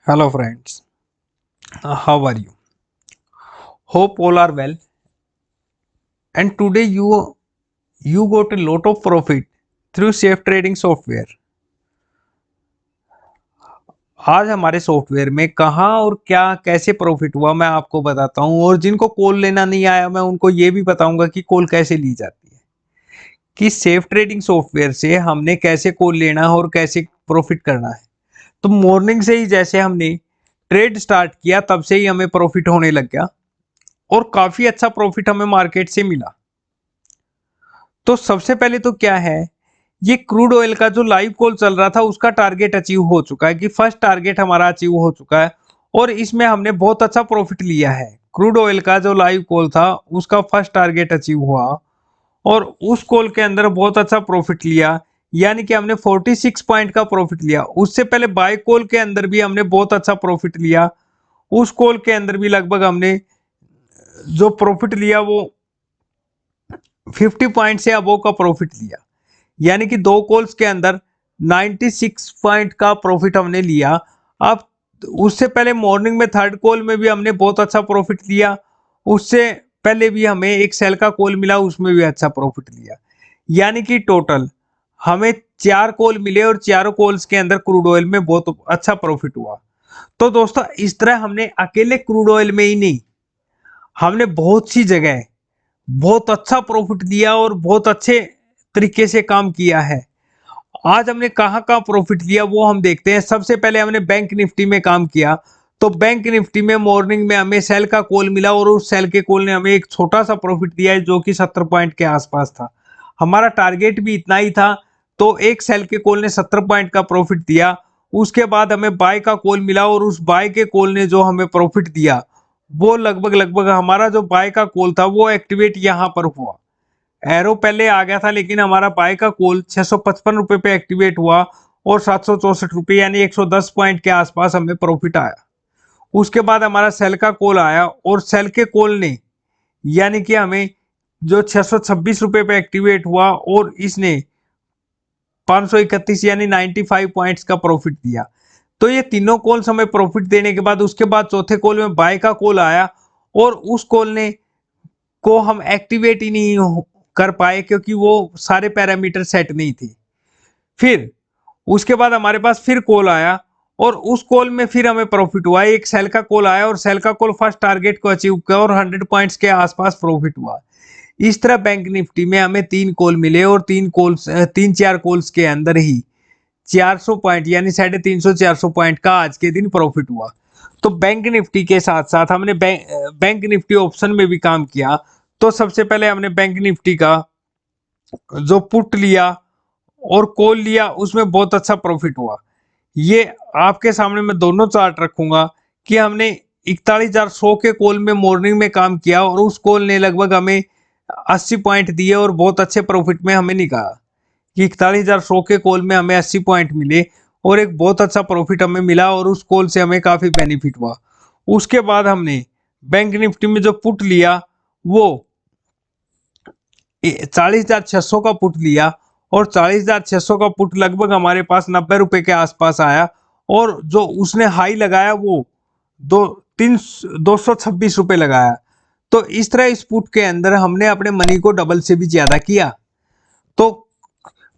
Hello friends, how are you? Hope all are well. And today you got a lot of profit through safe trading software. आज हमारे software में कहाँ और क्या कैसे profit हुआ मैं आपको बताता हूँ, और जिनको कॉल लेना नहीं आया मैं उनको ये भी बताऊंगा कि कॉल कैसे ली जाती है, कि सेफ ट्रेडिंग सॉफ्टवेयर से हमने कैसे कॉल लेना है और कैसे प्रॉफिट करना है। तो मॉर्निंग से ही जैसे हमने ट्रेड स्टार्ट किया तब से ही हमें प्रॉफिट होने लग गया, और काफी अच्छा प्रॉफिट हमें मार्केट से मिला। तो सबसे पहले तो क्या है, ये क्रूड ऑयल का जो लाइव कॉल चल रहा था उसका टारगेट अचीव हो चुका है, कि फर्स्ट टारगेट हमारा अचीव हो चुका है, और इसमें हमने बहुत अच्छा प्रॉफिट लिया है। क्रूड ऑयल का जो लाइव कॉल था उसका फर्स्ट टारगेट अचीव हुआ, और उस कॉल के अंदर बहुत अच्छा प्रॉफिट लिया, यानी कि हमने 46 पॉइंट का प्रॉफिट लिया। उससे पहले बाय कॉल के अंदर भी हमने बहुत अच्छा प्रॉफिट लिया, उस कॉल के अंदर भी लगभग हमने जो प्रॉफिट लिया वो 50 पॉइंट से अबोव का प्रॉफिट लिया, यानी कि दो कॉल्स के अंदर 96 पॉइंट का प्रॉफिट हमने लिया। अब उससे पहले मॉर्निंग में थर्ड कॉल में भी हमने बहुत अच्छा प्रॉफिट लिया, उससे पहले भी हमें एक सेल का कॉल मिला, उसमें भी अच्छा प्रॉफिट लिया, यानी कि टोटल हमें चार कॉल मिले और चारों कॉल्स के अंदर क्रूड ऑयल में बहुत अच्छा प्रॉफिट हुआ। तो दोस्तों इस तरह हमने अकेले क्रूड ऑयल में ही नहीं, हमने बहुत सी जगह बहुत अच्छा प्रॉफिट लिया और बहुत अच्छे तरीके से काम किया है। आज हमने कहाँ कहाँ प्रॉफिट लिया वो हम देखते हैं। सबसे पहले हमने बैंक निफ्टी में काम किया। तो बैंक निफ्टी में मॉर्निंग में हमें सेल का कॉल मिला, और उस सेल के कॉल ने हमें एक छोटा सा प्रॉफिट दिया है जो कि 70 पॉइंट के आसपास था। हमारा टारगेट भी इतना ही था, तो एक सेल के कॉल ने 70 पॉइंट का प्रॉफिट दिया। उसके बाद हमें बाय का कॉल मिला, और उस बाय के कॉल ने जो हमें प्रॉफिट दिया वो लगभग लगभग हमारा जो बाय का कॉल था वो एक्टिवेट यहाँ पर हुआ। एरो पहले आ गया था, लेकिन हमारा बाय का कॉल 655 रुपए पे एक्टिवेट हुआ, और 764 रुपए यानी 110 पॉइंट के आसपास हमें प्रॉफिट आया। उसके बाद हमारा सेल का कॉल आया, और सेल के कॉल ने यानी कि हमें जो 626 रुपए पे एक्टिवेट हुआ, और इसने 531 यानी 95 पॉइंट्स का प्रॉफिट दिया। तो ये तीनों कॉल्स हमें प्रॉफिट देने के बाद उसके बाद चौथे कॉल में बाय का कॉल आया, और उस कॉल ने को हम एक्टिवेट ही नहीं कर पाए, क्योंकि वो सारे पैरामीटर सेट नहीं थे। फिर उसके बाद हमारे पास फिर कॉल आया, और उस कॉल में फिर हमें प्रॉफिट हुआ। एक सेल का कॉल आया, और सेल का कॉल फर्स्ट टारगेट को अचीव किया, और 100 पॉइंट्स के आसपास प्रॉफिट हुआ। इस तरह बैंक निफ्टी में हमें तीन कॉल मिले, और तीन चार कॉल्स के अंदर ही 400 पॉइंट यानी 350 400 पॉइंट का आज के दिन प्रॉफिट हुआ। तो बैंक निफ्टी के साथ साथ हमने बैंक निफ्टी ऑप्शन में भी काम किया। तो सबसे पहले हमने बैंक निफ्टी का जो पुट लिया और कॉल लिया, उसमें बहुत अच्छा प्रॉफिट हुआ। ये आपके सामने मैं दोनों चार्ट रखूंगा, कि हमने 41,100 के कॉल में मॉर्निंग में काम किया, और उस कॉल ने लगभग हमें 80 पॉइंट दिए और बहुत अच्छे प्रॉफिट में हमें निकाला, कि 41,100 के कॉल में हमें 80 पॉइंट मिले, और एक बहुत अच्छा प्रॉफिट हमें मिला, और उस कॉल से हमें काफी बेनिफिट हुआ। उसके बाद हमने बैंक निफ्टी में जो पुट लिया वो 40,600 का पुट लिया, और 40,600 का पुट लगभग हमारे पास 90 रुपए के आसपास आया, और जो उसने हाई लगाया वो दो 226 रुपए लगाया। तो इस तरह इस पुट के अंदर हमने अपने मनी को डबल से भी ज्यादा किया। तो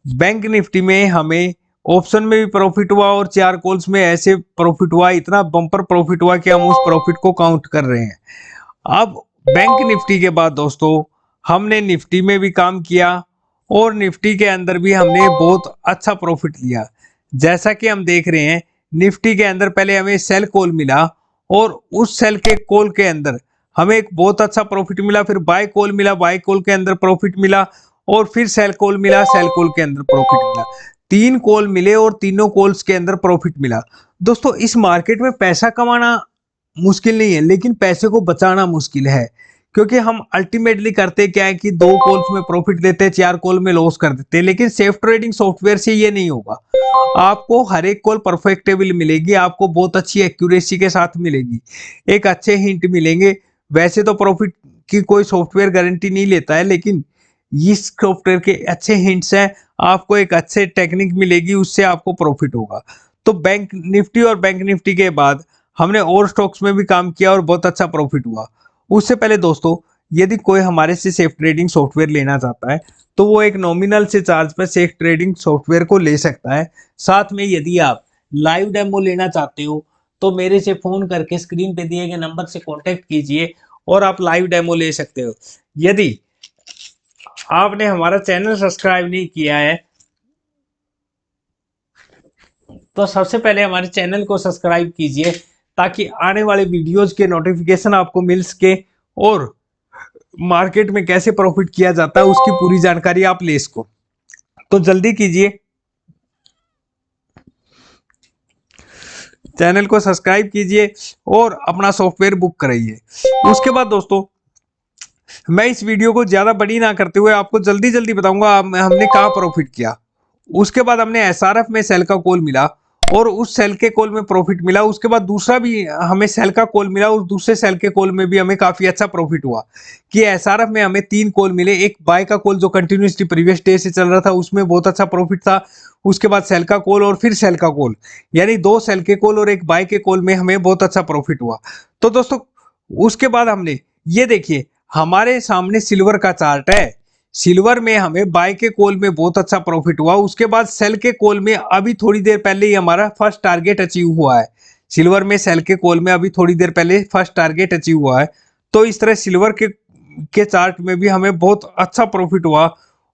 बैंक निफ्टी में हमें ऑप्शन में भी प्रॉफिट हुआ, और चार कॉल्स में ऐसे प्रॉफिट हुआ, इतना बम्पर प्रॉफिट हुआ कि हम उस प्रॉफिट को काउंट कर रहे हैं। अब बैंक निफ्टी के बाद दोस्तों हमने निफ्टी में भी काम किया, और निफ्टी के अंदर भी हमने बहुत अच्छा प्रॉफिट लिया। जैसा कि हम देख रहे हैं, निफ्टी के अंदर पहले हमें सेल कॉल मिला, और उस सेल के कॉल के अंदर हमें एक बहुत अच्छा प्रॉफिट मिला। फिर बाय कॉल मिला, बाय कॉल के अंदर प्रॉफिट मिला, और फिर सेल कॉल मिला, सेल कॉल के अंदर प्रॉफिट मिला। तीन कॉल मिले, और तीनों कॉल्स के अंदर प्रॉफिट मिला। दोस्तों इस मार्केट में पैसा कमाना मुश्किल नहीं है, लेकिन पैसे को बचाना मुश्किल है। क्योंकि हम अल्टीमेटली करते क्या है कि दो कॉल्स में प्रॉफिट देते हैं, चार कॉल में लॉस कर देते हैं, लेकिन सेफ ट्रेडिंग सॉफ्टवेयर से ये नहीं होगा। आपको हर एक कॉल परफेक्टेबल मिलेगी, आपको बहुत अच्छी एक्यूरेसी के साथ मिलेगी, एक अच्छे हिंट मिलेंगे। वैसे तो प्रॉफिट की कोई सॉफ्टवेयर गारंटी नहीं लेता है, लेकिन इस सॉफ्टवेयर के अच्छे हिंट्स हैं, आपको एक अच्छे टेक्निक मिलेगी, उससे आपको प्रॉफिट होगा। तो बैंक निफ्टी और बैंक निफ्टी के बाद हमने और स्टॉक्स में भी काम किया और बहुत अच्छा प्रॉफिट हुआ। उससे पहले दोस्तों, यदि कोई हमारे से सेफ ट्रेडिंग सॉफ्टवेयर लेना चाहता है तो वो एक नॉमिनल से चार्ज पर सेफ ट्रेडिंग सॉफ्टवेयर को ले सकता है। साथ में यदि आप लाइव डेमो लेना चाहते हो तो मेरे से फोन करके स्क्रीन पे दिए गए नंबर से कांटेक्ट कीजिए और आप लाइव डेमो ले सकते हो। यदि आपने हमारा चैनल सब्सक्राइब नहीं किया है तो सबसे पहले हमारे चैनल को सब्सक्राइब कीजिए ताकि आने वाले वीडियोज के नोटिफिकेशन आपको मिल सके और मार्केट में कैसे प्रॉफिट किया जाता है उसकी पूरी जानकारी आप ले सको। तो जल्दी कीजिए, चैनल को सब्सक्राइब कीजिए और अपना सॉफ्टवेयर बुक कराइए। उसके बाद दोस्तों, मैं इस वीडियो को ज्यादा बड़ी ना करते हुए आपको जल्दी जल्दी बताऊंगा हमने कहाँ प्रॉफिट किया। उसके बाद हमने एसआरएफ में सेल का कॉल मिला और उस सेल के कॉल में प्रॉफिट मिला। उसके बाद दूसरा भी हमें सेल का कॉल मिला और दूसरे सेल के कॉल में भी हमें काफी अच्छा प्रॉफिट हुआ कि एसआरएफ में हमें 3 कॉल मिले। एक बाय का कॉल जो कंटिन्यूसली प्रीवियस डे से चल रहा था उसमें बहुत अच्छा प्रॉफिट था। उसके बाद सेल का कॉल और फिर सेल का कॉल, यानी 2 सेल के कॉल और एक बाय के कॉल में हमें बहुत अच्छा प्रॉफिट हुआ। तो दोस्तों, उसके बाद हमने ये देखिए हमारे सामने सिल्वर का चार्ट है। सिल्वर में हमें बाय के कॉल में बहुत अच्छा प्रॉफिट हुआ। उसके बाद सेल के कॉल में अभी थोड़ी देर पहले ही हमारा फर्स्ट टारगेट अचीव हुआ है। सिल्वर में सेल के कॉल में अभी थोड़ी देर पहले फर्स्ट टारगेट अचीव हुआ है। तो इस तरह सिल्वर के चार्ट में भी हमें बहुत अच्छा प्रॉफिट हुआ।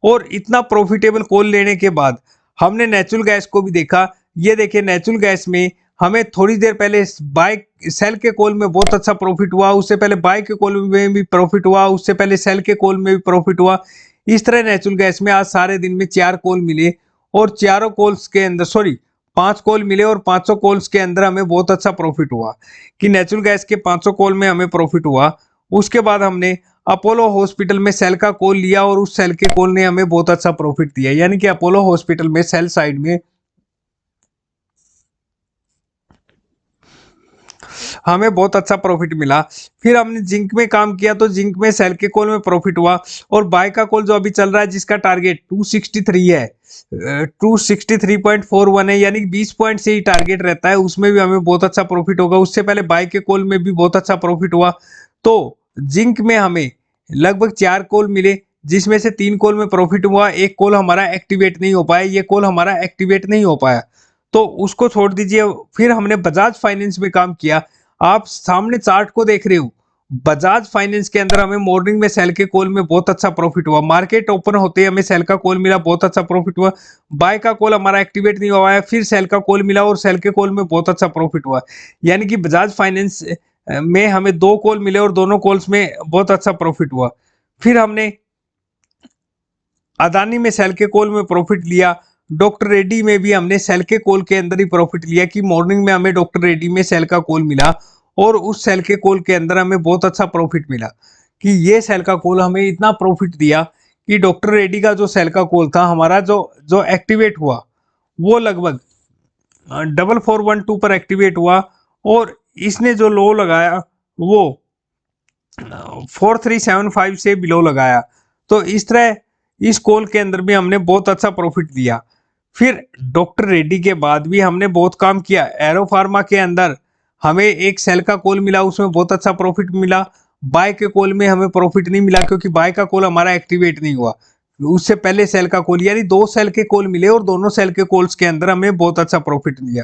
और इतना प्रॉफिटेबल कॉल लेने के बाद हमने नेचुरल गैस को भी देखा। ये देखिए नेचुरल गैस में हमें थोड़ी देर पहले बाय सेल के कॉल में बहुत अच्छा प्रॉफिट हुआ, उससे पहले बाय के कॉल में भी प्रॉफिट हुआ, उससे पहले सेल के कॉल में भी प्रॉफिट हुआ। इस तरह नेचुरल गैस में आज सारे दिन में 4 कॉल मिले और चारों कॉल्स के अंदर 5 कॉल मिले और 500 कॉल्स के अंदर हमें बहुत अच्छा प्रॉफिट हुआ कि नेचुरल गैस के 500 कॉल में हमें प्रॉफिट हुआ। उसके बाद हमने अपोलो हॉस्पिटल में सेल का कॉल लिया और उस सेल के कॉल ने हमें बहुत अच्छा प्रॉफिट दिया, यानी कि अपोलो हॉस्पिटल में सेल साइड में हमें बहुत अच्छा प्रॉफिट मिला। फिर हमने जिंक में काम किया तो जिंक में सेल के कॉल में प्रॉफिट हुआ और बाय का कॉल जो अभी चल रहा है जिसका टारगेट 263 है, 263.41 है, यानी 20 पॉइंट से ही टारगेट रहता है, उसमें भी हमें बहुत अच्छा प्रॉफिट होगा। उससे पहले बाय के कॉल में भी बहुत अच्छा प्रॉफिट हुआ। तो जिंक में हमें लगभग 4 कॉल मिले जिसमें से 3 कॉल में प्रॉफिट हुआ, एक कॉल हमारा एक्टिवेट नहीं हो पाया, ये कॉल हमारा एक्टिवेट नहीं हो पाया तो उसको छोड़ दीजिए। फिर हमने बजाज फाइनेंस में काम किया। आप सामने चार्ट को देख रहे हो, बजाज फाइनेंस के अंदर हमें मॉर्निंग में सेल के कॉल में बहुत अच्छा प्रॉफिट हुआ। मार्केट ओपन होते ही हमें सेल का कॉल मिला, बहुत अच्छा प्रॉफिट हुआ। बाय का कॉल हमारा एक्टिवेट नहीं हुआ है, फिर सेल का कॉल मिला और सेल के कॉल में बहुत अच्छा प्रॉफिट हुआ। यानी कि बजाज फाइनेंस में हमें 2 कॉल मिले और दोनों कॉल्स में बहुत अच्छा प्रॉफिट हुआ। फिर हमने अदानी में सेल के कॉल में प्रॉफिट लिया। डॉक्टर रेड्डी में भी हमने सेल के कॉल के अंदर ही प्रॉफिट लिया कि मॉर्निंग में हमें डॉक्टर रेड्डी में सेल का कॉल मिला और उस सेल के कॉल के अंदर हमें बहुत अच्छा प्रॉफिट मिला कि ये सेल का कॉल हमें इतना प्रॉफिट दिया कि डॉक्टर रेड्डी का जो सेल का कॉल था हमारा जो जो एक्टिवेट हुआ वो लगभग 4412 पर एक्टिवेट हुआ और इसने जो लो लगाया वो 4375 से बिलो लगाया। तो इस तरह इस कॉल के अंदर भी हमने बहुत अच्छा प्रॉफिट दिया। फिर डॉक्टर रेड्डी के बाद भी हमने बहुत काम किया। एरो फार्मा के अंदर हमें एक सेल का कॉल मिला, उसमें बहुत अच्छा प्रॉफिट मिला। बाय के कॉल में हमें प्रॉफिट नहीं मिला क्योंकि बाय का कॉल हमारा एक्टिवेट नहीं हुआ, उससे पहले सेल का कॉल, यानी 2 सेल के कॉल मिले और दोनों सेल के कॉल्स के अंदर हमें बहुत अच्छा प्रॉफिट मिला।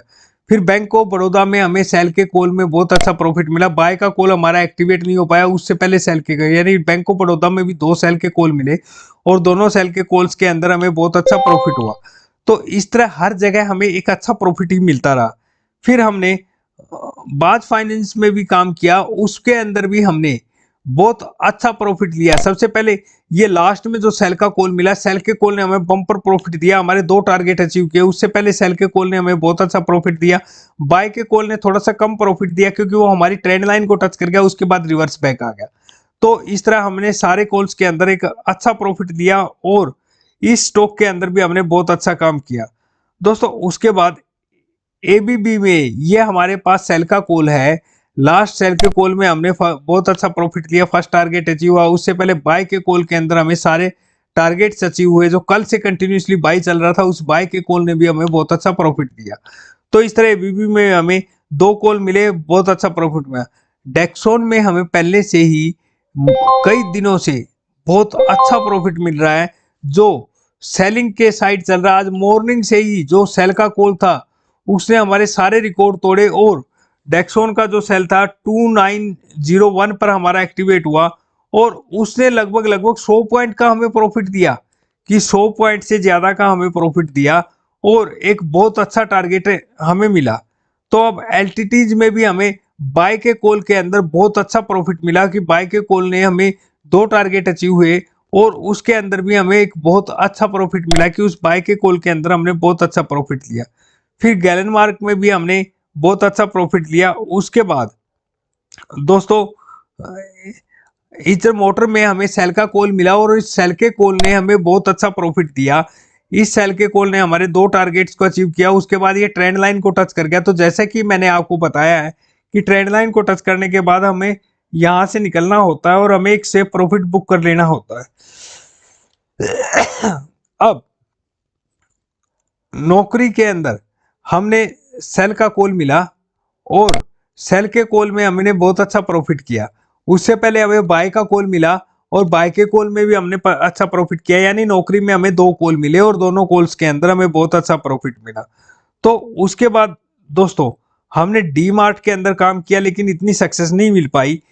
फिर बैंक ऑफ बड़ौदा में हमें सेल के कॉल में बहुत अच्छा प्रॉफिट मिला। बाय का कॉल हमारा एक्टिवेट नहीं हो पाया, उससे पहले सेल के गए, यानी बैंक ऑफ बड़ौदा में भी 2 सेल के कॉल मिले और दोनों सेल के कॉल्स के अंदर हमें बहुत अच्छा प्रॉफिट हुआ। तो इस तरह हर जगह हमें एक अच्छा प्रॉफिट ही मिलता रहा। फिर हमने बाज फाइनेंस में भी काम किया, उसके अंदर भी हमने बहुत अच्छा प्रॉफिट लिया। सबसे पहले ये लास्ट में जो सेल का कॉल मिला, सेल के कॉल ने हमें बम्पर प्रॉफिट दिया, हमारे 2 टारगेट अचीव किए। उससे पहले सेल के कॉल ने हमें बहुत अच्छा प्रॉफिट दिया। बाय के कॉल ने थोड़ा सा कम प्रॉफिट दिया क्योंकि वो हमारी ट्रेंड लाइन को टच कर गया, उसके बाद रिवर्स बैक आ गया। तो इस तरह हमने सारे कॉल्स के अंदर एक अच्छा प्रॉफिट दिया और इस स्टॉक के अंदर भी हमने बहुत अच्छा काम किया। दोस्तों उसके बाद एबीबी में ये हमारे पास सेल का कॉल है। लास्ट सेल के कॉल में हमने बहुत अच्छा प्रॉफिट लिया, फर्स्ट टारगेट अचीव हुआ। उससे पहले बाय के कॉल के अंदर हमें सारे टारगेट्स अचीव हुए। जो कल से कंटिन्यूसली बाय चल रहा था उस बाय के कॉल ने भी हमें बहुत अच्छा प्रॉफिट दिया। तो इस तरह एबीबी में हमें 2 कॉल मिले, बहुत अच्छा प्रॉफिट मिला। डेक्सोन में हमें पहले से ही कई दिनों से बहुत अच्छा प्रॉफिट मिल रहा है, जो सेलिंग के साइड चल रहा है। आज मॉर्निंग से ही जो सेल का कॉल था उसने हमारे सारे रिकॉर्ड तोड़े, और डेक्सोन का जो सेल था 2901 पर हमारा एक्टिवेट हुआ, और उसने लगभग 100 पॉइंट का हमें प्रॉफिट दिया, कि 100 पॉइंट से ज्यादा का हमें प्रॉफिट दिया, और एक बहुत अच्छा टारगेट हमें मिला। तो अब एलटीटीज में भी हमें बाय के कॉल के अंदर बहुत अच्छा प्रॉफिट मिला, कि बाय के कॉल ने हमें 2 टारगेट अचीव हुए, और उसके अंदर भी हमें एक बहुत अच्छा प्रॉफिट मिला, कि उस बाय के कॉल के अंदर हमने बहुत अच्छा प्रॉफिट लिया। फिर गैलन मार्क में भी हमने बहुत अच्छा प्रॉफिट लिया। उसके बाद दोस्तों इस मोटर में हमें सेल का कॉल मिला, और इस सेल के कॉल ने हमें बहुत अच्छा प्रॉफिट दिया। इस सेल के कॉल ने हमारे 2 टारगेट्स को अचीव किया। उसके बाद ये ट्रेंड लाइन को टच कर गया। तो जैसे कि मैंने आपको बताया है कि ट्रेंड लाइन को टच करने के बाद हमें यहां से निकलना होता है, और हमें एक सेफ प्रॉफिट बुक कर लेना होता है। अब नौकरी के अंदर हमने सेल का कॉल मिला, और सेल के कॉल में हमने बहुत अच्छा प्रॉफिट किया। उससे पहले हमें बाय का कॉल मिला, और बाय के कॉल में भी हमने अच्छा प्रॉफिट किया। यानी नौकरी में हमें 2 कॉल मिले, और दोनों कॉल्स के अंदर हमें बहुत अच्छा प्रॉफिट मिला। तो उसके बाद दोस्तों हमने डी मार्ट के अंदर काम किया, लेकिन इतनी सक्सेस नहीं मिल पाई।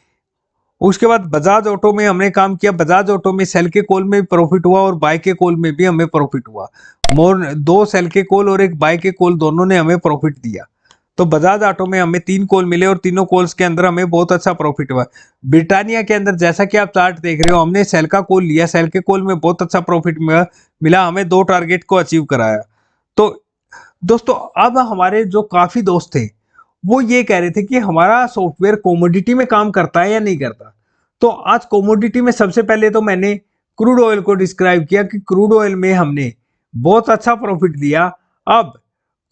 उसके बाद बजाज ऑटो में हमने काम किया। बजाज ऑटो में सेल के कॉल में भी प्रॉफिट हुआ, और बाय के कॉल में भी हमें प्रॉफिट हुआ। 2 सेल के कॉल और एक बाय के कॉल दोनों ने हमें प्रॉफिट दिया। तो बजाज ऑटो में हमें 3 कॉल मिले, और तीनों कॉल्स के अंदर हमें बहुत अच्छा प्रॉफिट हुआ। ब्रिटानिया के अंदर जैसा कि आप चार्ट देख रहे हो, हमने सेल का कॉल लिया, सेल के कॉल में बहुत अच्छा प्रॉफिट मिला, हमें 2 टारगेट को अचीव कराया। तो दोस्तों अब हमारे जो काफी दोस्त थे वो ये कह रहे थे कि हमारा सॉफ्टवेयर कोमोडिटी में काम करता है या नहीं करता। तो आज कोमोडिटी में सबसे पहले तो मैंने क्रूड ऑयल को डिस्क्राइब किया, कि क्रूड ऑयल में हमने बहुत अच्छा प्रॉफिट दिया। अब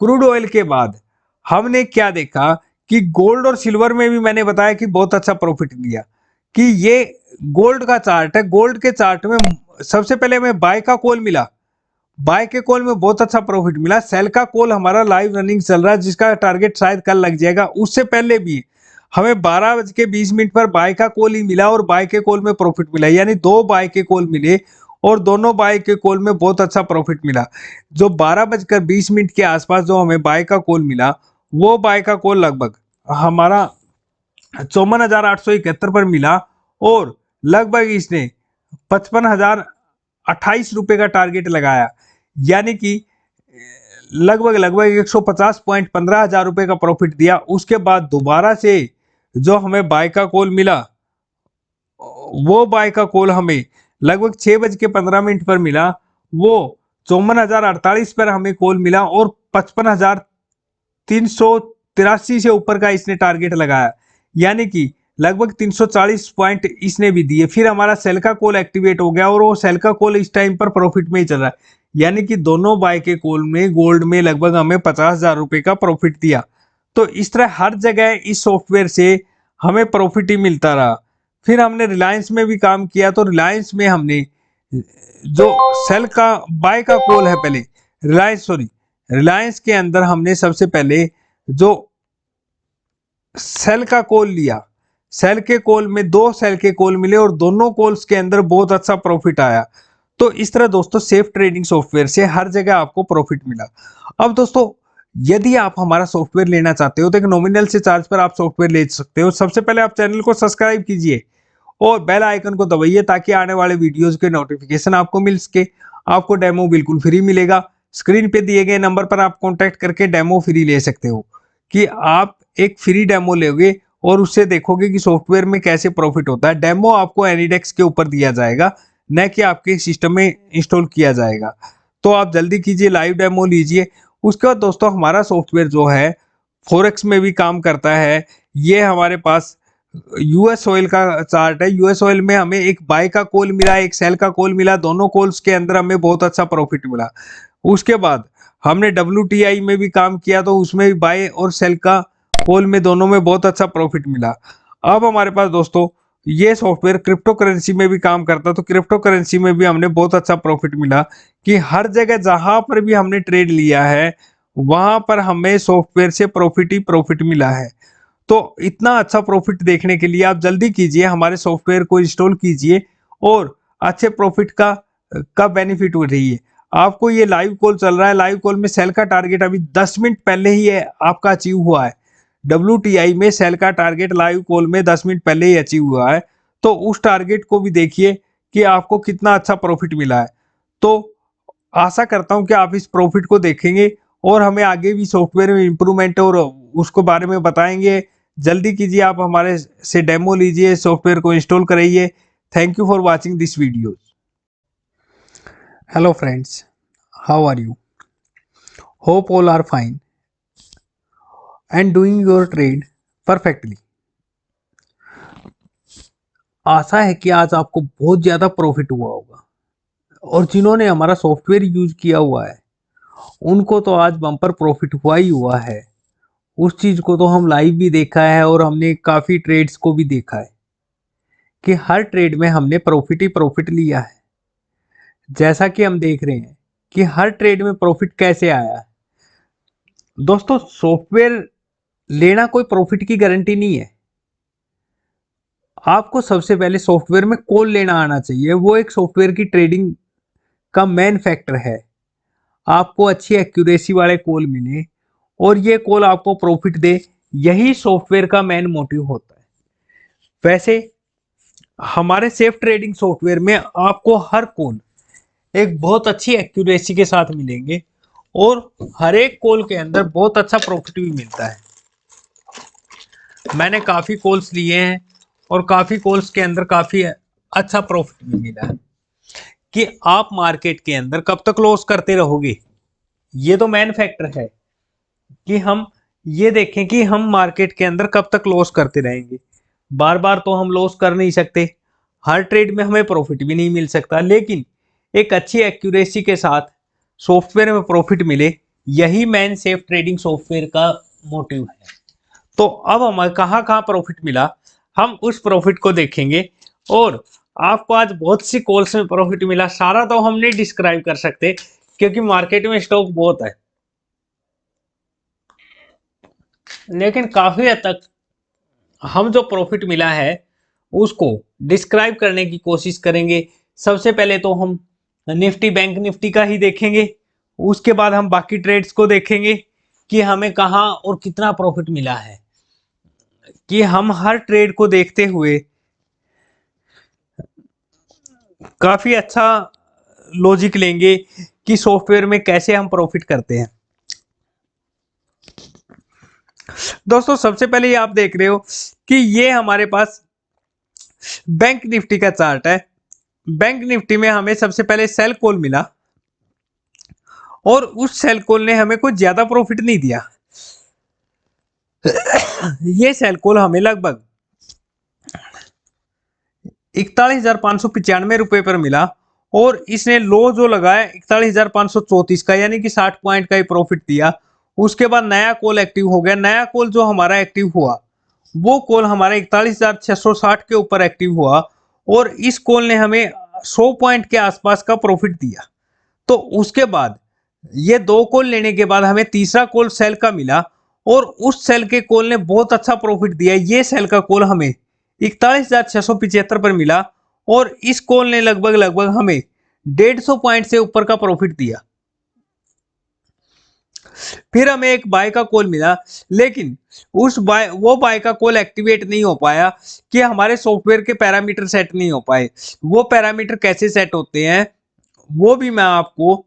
क्रूड ऑयल के बाद हमने क्या देखा, कि गोल्ड और सिल्वर में भी मैंने बताया कि बहुत अच्छा प्रॉफिट लिया, कि ये गोल्ड का चार्ट है। गोल्ड के चार्ट में सबसे पहले हमें बाय का कॉल मिला, बाय के कॉल में बहुत अच्छा प्रॉफिट मिला। सेल का कॉल हमारा लाइव रनिंग चल रहा है, जिसका टारगेट शायद कल लग जाएगा। उससे पहले भी हमें 12:20 पर बाय का कॉल ही मिला, और बाय के कॉल में प्रॉफिट मिला। यानी 2 बाय के कॉल मिले, और दोनों बाय के कॉल में बहुत अच्छा प्रॉफिट मिला। जो 12:20 के आसपास जो हमें बाय का कॉल मिला, वो बाय का कॉल लगभग हमारा 54,871 पर मिला, और लगभग इसने 55,028 रुपए का टारगेट लगाया। यानी कि लगभग 150.15 हजार रुपए का प्रॉफिट दिया। उसके बाद दोबारा से जो हमें बाय का कॉल मिला, वो बाय का कॉल हमें लगभग 6:15 पर मिला। वो 54,048 पर हमें कॉल मिला, और 55,383 से ऊपर का इसने टारगेट लगाया। यानी कि लगभग 340 पॉइंट इसने भी दिए। फिर हमारा सेल का कॉल एक्टिवेट हो गया, और वो सेल का कॉल इस टाइम पर प्रॉफिट में ही चल रहा है। यानी कि दोनों बाय के कॉल में गोल्ड में लगभग हमें 50,000 रुपए का प्रॉफिट दिया। तो इस तरह हर जगह इस सॉफ्टवेयर से हमें प्रॉफिट ही मिलता रहा। फिर हमने रिलायंस में भी काम किया। तो रिलायंस में हमने जो सेल का बाय का कॉल है, पहले रिलायंस के अंदर हमने सबसे पहले जो सेल का कॉल लिया, सेल के कॉल में 2 सेल के कॉल मिले, और दोनों कॉल्स के अंदर बहुत अच्छा प्रॉफिट आया। तो इस तरह दोस्तों सेफ ट्रेडिंग सॉफ्टवेयर से हर जगह आपको प्रॉफिट मिला। अब दोस्तों यदि आप हमारा सॉफ्टवेयर लेना चाहते हो, तो एक नॉमिनल से चार्ज पर आप सॉफ्टवेयर ले सकते हो। सबसे पहले आप चैनल को सब्सक्राइब कीजिए, और बेल आइकन को दबाइए, ताकि आने वाले वीडियोस के नोटिफिकेशन आपको मिल सके। आपको डेमो बिल्कुल फ्री मिलेगा। स्क्रीन पे दिए गए नंबर पर आप कॉन्टैक्ट करके डेमो फ्री ले सकते हो, कि आप एक फ्री डेमो लोगे, और उससे देखोगे कि सॉफ्टवेयर में कैसे प्रॉफिट होता है। डेमो आपको एनीडेक्स के ऊपर दिया जाएगा, न कि आपके सिस्टम में इंस्टॉल किया जाएगा। तो आप जल्दी कीजिए, लाइव डेमो लीजिए। उसके बाद दोस्तों हमारा सॉफ्टवेयर जो है फॉरेक्स में भी काम करता है। ये हमारे पास यूएस ऑयल का चार्ट है। यूएस ऑयल में हमें एक बाय का कॉल मिला, एक सेल का कॉल मिला। दोनों कॉल्स के अंदर हमें बहुत अच्छा प्रॉफिट मिला। उसके बाद हमने WTI में भी काम किया, तो उसमें भी बाय और सेल का कॉल में दोनों में बहुत अच्छा प्रॉफिट मिला। अब हमारे पास दोस्तों ये सॉफ्टवेयर क्रिप्टो करेंसी में भी काम करता है। तो क्रिप्टो करेंसी में भी हमने बहुत अच्छा प्रॉफिट मिला, कि हर जगह जहां पर भी हमने ट्रेड लिया है, वहां पर हमें सॉफ्टवेयर से प्रॉफिट ही प्रॉफिट मिला है। तो इतना अच्छा प्रॉफिट देखने के लिए आप जल्दी कीजिए, हमारे सॉफ्टवेयर को इंस्टॉल कीजिए और अच्छे प्रॉफिट का बेनिफिट उठाइए। आपको ये लाइव कॉल चल रहा है, लाइव कॉल में सेल का टारगेट अभी 10 मिनट पहले ही है आपका अचीव हुआ है। WTI में सेल का टारगेट लाइव कॉल में 10 मिनट पहले ही अचीव हुआ है। तो उस टारगेट को भी देखिए कि आपको कितना अच्छा प्रॉफिट मिला है। तो आशा करता हूं कि आप इस प्रॉफिट को देखेंगे और हमें आगे भी सॉफ्टवेयर में इंप्रूवमेंट और उसको बारे में बताएंगे। जल्दी कीजिए, आप हमारे से डेमो लीजिए, सॉफ्टवेयर को इंस्टॉल कराइए। Thank you for watching this video. Hello friends, how are you? Hope all are fine and doing your trade perfectly. आशा है कि आज आपको बहुत ज्यादा प्रॉफिट हुआ होगा और जिन्होंने हमारा सॉफ्टवेयर यूज किया हुआ है उनको तो आज बम्पर प्रॉफिट हुआ ही हुआ है। उस चीज को तो हम लाइव भी देखा है और हमने काफी ट्रेड्स को भी देखा है कि हर ट्रेड में हमने प्रॉफिट ही प्रॉफिट लिया है। जैसा कि हम देख रहे हैं कि हर ट्रेड में प्रॉफिट कैसे आया है। दोस्तों, सॉफ्टवेयर लेना कोई प्रॉफिट की गारंटी नहीं है। आपको सबसे पहले सॉफ्टवेयर में कॉल लेना आना चाहिए, वो एक सॉफ्टवेयर की ट्रेडिंग का मेन फैक्टर है। आपको अच्छी एक्यूरेसी वाले कॉल मिले और ये कॉल आपको प्रॉफिट दे, यही सॉफ्टवेयर का मेन मोटिव होता है। वैसे हमारे सेफ ट्रेडिंग सॉफ्टवेयर में आपको हर कॉल एक बहुत अच्छी एक्यूरेसी के साथ मिलेंगे और हर एक कॉल के अंदर बहुत अच्छा प्रॉफिट भी मिलता है। मैंने काफी कॉल्स लिए हैं और काफी कॉल्स के अंदर काफी अच्छा प्रॉफिट भी मिला है। कि आप मार्केट के अंदर कब तक लॉस करते रहोगे, ये तो मेन फैक्टर है कि हम ये देखें कि हम मार्केट के अंदर कब तक लॉस करते रहेंगे। बार बार तो हम लॉस कर नहीं सकते, हर ट्रेड में हमें प्रॉफिट भी नहीं मिल सकता, लेकिन एक अच्छी एक्यूरेसी के साथ सॉफ्टवेयर में प्रॉफिट मिले, यही मेन सेफ ट्रेडिंग सॉफ्टवेयर का मोटिव है। तो अब हमें कहाँ कहाँ प्रॉफिट मिला, हम उस प्रॉफिट को देखेंगे। और आपको आज बहुत सी कॉल्स में प्रॉफिट मिला, सारा तो हम नहीं डिस्क्राइब कर सकते क्योंकि मार्केट में स्टॉक बहुत है, लेकिन काफी हद तक हम जो प्रॉफिट मिला है उसको डिस्क्राइब करने की कोशिश करेंगे। सबसे पहले तो हम निफ्टी बैंक निफ्टी का ही देखेंगे, उसके बाद हम बाकी ट्रेड्स को देखेंगे कि हमें कहाँ और कितना प्रॉफिट मिला है। कि हम हर ट्रेड को देखते हुए काफी अच्छा लॉजिक लेंगे कि सॉफ्टवेयर में कैसे हम प्रॉफिट करते हैं। दोस्तों, सबसे पहले ये आप देख रहे हो कि ये हमारे पास बैंक निफ्टी का चार्ट है। बैंक निफ्टी में हमें सबसे पहले सेल कॉल मिला और उस सेल कॉल ने हमें कुछ ज्यादा प्रॉफिट नहीं दिया। ये सेल कॉल हमें लगभग 41,595 रुपए पर मिला और इसने लो जो लगाया 41,534 का, यानी कि 60 पॉइंट का ही प्रॉफिट दिया। उसके बाद नया कॉल एक्टिव हो गया। नया कॉल जो हमारा एक्टिव हुआ वो कॉल हमारा 41,660 के ऊपर एक्टिव हुआ और इस कॉल ने हमें 100 पॉइंट के आसपास का प्रॉफिट दिया। तो उसके बाद ये दो कॉल लेने के बाद हमें तीसरा कॉल सेल का मिला और उस सेल के कॉल ने बहुत अच्छा प्रॉफिट दिया। ये सेल का कॉल हमें 41,675 पर मिला और इस कॉल ने लगभग लगभग हमें 150 पॉइंट से ऊपर का प्रॉफिट दिया। फिर हमें एक बाय का कॉल मिला, लेकिन उस बाय का कॉल एक्टिवेट नहीं हो पाया कि हमारे सॉफ्टवेयर के पैरामीटर सेट नहीं हो पाए। वो पैरामीटर कैसे सेट होते हैं वो भी मैं आपको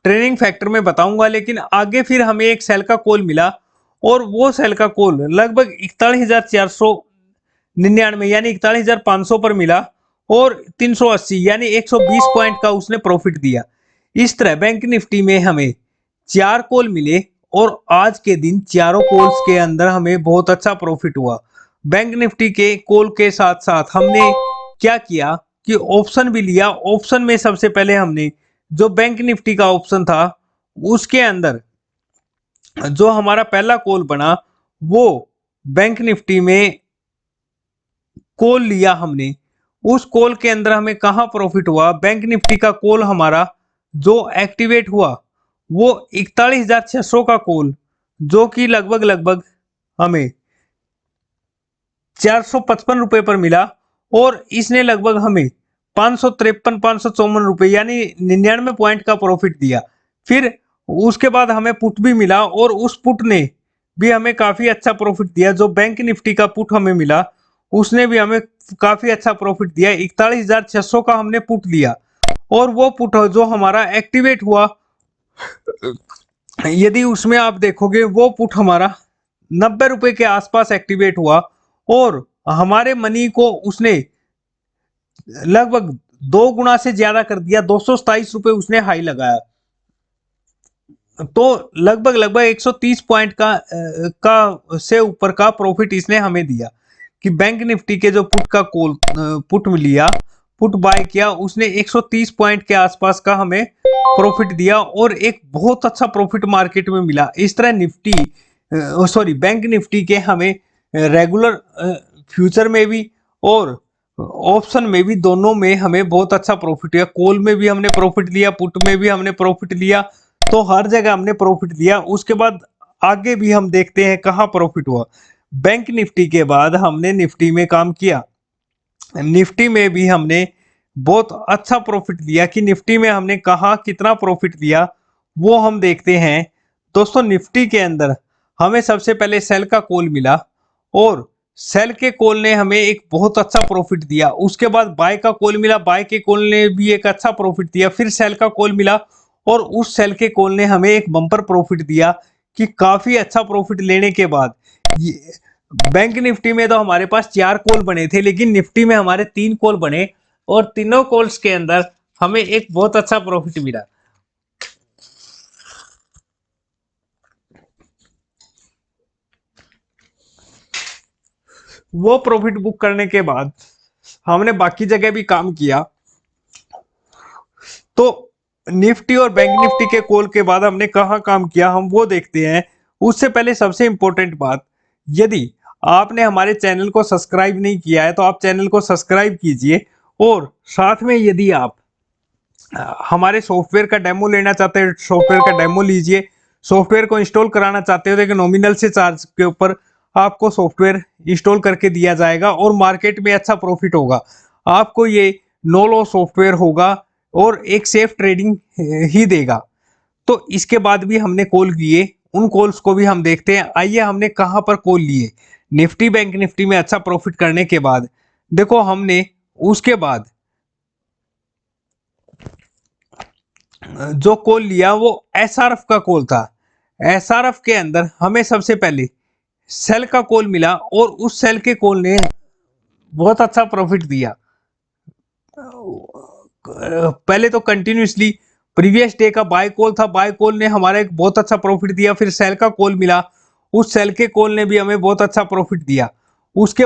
ट्रेनिंग फैक्टर में बताऊंगा। लेकिन आगे फिर हमें एक सेल का कॉल मिला और वो सेल का कॉल लगभग 41,499 यानी 41,500 पर मिला और 380 यानी 120 पॉइंट का उसने प्रॉफिट दिया। इस तरह बैंक निफ्टी में हमें 4 कॉल मिले और आज के दिन चारों कॉल्स के अंदर हमें बहुत अच्छा प्रॉफिट हुआ। बैंक निफ्टी के कॉल के साथ साथ हमने क्या किया कि ऑप्शन भी लिया। ऑप्शन में सबसे पहले हमने जो बैंक निफ्टी का ऑप्शन था उसके अंदर जो हमारा पहला कॉल बना वो बैंक निफ्टी में कॉल लिया हमने। उस कॉल के अंदर हमें कहां प्रॉफिट हुआ, बैंक निफ्टी का कॉल हमारा जो एक्टिवेट हुआ वो 41,600 का कॉल, जो कि लगभग हमें 455 रुपए पर मिला, और इसने लगभग हमें 553-554 रुपए यानी 99 पॉइंट का प्रॉफिट दिया। फिर उसके बाद हमें पुट भी मिला, और उस पुट ने भी हमें काफी अच्छा प्रॉफिट दिया। जो बैंक निफ्टी का पुट हमें मिला, उसने भी हमें काफी अच्छा प्रॉफिट दिया। 41,600 का हमने पुट लिया, और वो पुट जो हमारा एक्टिवेट हुआ, यदि उसमें आप देखोगे वो पुट हमारा 90 रुपए के आसपास एक्टिवेट हुआ, और हमारे मनी को उसने लगभग 2 गुना से ज्यादा कर दिया। 227 रुपए उसने हाई लगाया। तो लगभग 130 पॉइंट का से ऊपर का प्रॉफिट इसने हमें दिया। कि बैंक निफ्टी के जो पुट में लिया, पुट बाय किया, उसने 130 पॉइंट के आसपास का हमें प्रॉफिट दिया, और एक बहुत अच्छा प्रॉफिट मार्केट में मिला। इस तरह बैंक निफ्टी के हमें रेगुलर फ्यूचर में भी और ऑप्शन में भी, दोनों में हमें बहुत अच्छा प्रॉफिट हुआ। कॉल में भी हमने प्रॉफिट लिया, पुट में भी हमने प्रॉफिट लिया, तो हर जगह हमने प्रॉफिट लिया। उसके बाद आगे भी हम देखते हैं कहाँ प्रॉफिट हुआ। बैंक निफ्टी के बाद हमने निफ्टी में काम किया। निफ्टी में भी हमने बहुत अच्छा प्रॉफिट लिया। कि निफ्टी में हमने कहा कितना प्रॉफिट लिया, वो हम देखते हैं। दोस्तों, निफ्टी के अंदर हमें सबसे पहले सेल का कॉल मिला, और सेल के कॉल ने हमें एक बहुत अच्छा प्रॉफिट दिया। उसके बाद बाय का कॉल मिला, बाय के कॉल ने भी एक अच्छा प्रॉफिट दिया। फिर सेल का कॉल मिला, और उस सेल के कॉल ने हमें एक बम्पर प्रॉफिट दिया। कि काफी अच्छा प्रॉफिट लेने के बाद बैंक निफ्टी में तो हमारे पास 4 कॉल बने थे, लेकिन निफ्टी में हमारे 3 कॉल बने, और तीनों कॉल्स के अंदर हमें एक बहुत अच्छा प्रॉफिट मिला। वो प्रॉफिट बुक करने के बाद हमने बाकी जगह भी काम किया। तो निफ्टी और बैंक निफ्टी के कॉल के बाद हमने कहाँ काम किया, हम वो देखते हैं। उससे पहले सबसे इंपॉर्टेंट बात, यदि आपने हमारे चैनल को सब्सक्राइब नहीं किया है, तो आप चैनल को सब्सक्राइब कीजिए। और साथ में यदि आप हमारे सॉफ्टवेयर का डेमो लेना चाहते हैं, सॉफ्टवेयर का डेमो लीजिए। सॉफ्टवेयर को इंस्टॉल कराना चाहते हो, तो एक नॉमिनल से चार्ज के ऊपर आपको सॉफ्टवेयर इंस्टॉल करके दिया जाएगा, और मार्केट में अच्छा प्रॉफिट होगा। आपको ये नो लॉस सॉफ्टवेयर होगा, और एक सेफ ट्रेडिंग ही देगा। तो इसके बाद भी हमने कॉल किए, उन कॉल्स को भी हम देखते हैं। आइए, हमने कहां पर कॉल लिए निफ्टी बैंक निफ्टी में अच्छा प्रॉफिट करने के बाद। देखो, हमने उसके बाद जो कॉल लिया वो एसआरएफ का कॉल था। एसआरएफ के अंदर हमें सबसे पहले सेल का कॉल मिला, और उस सेल के कॉल ने बहुत अच्छा प्रॉफिट दिया। पहले तो कंटिन्यूसली प्रीवियस डे का बाय कॉल था, बाय कॉल ने हमारा एक बहुत अच्छा प्रॉफिट दिया। फिर सेल का कॉल मिला, उस सेल के कॉल ने भी हमें बहुत अच्छा प्रॉफिट दिया। उसके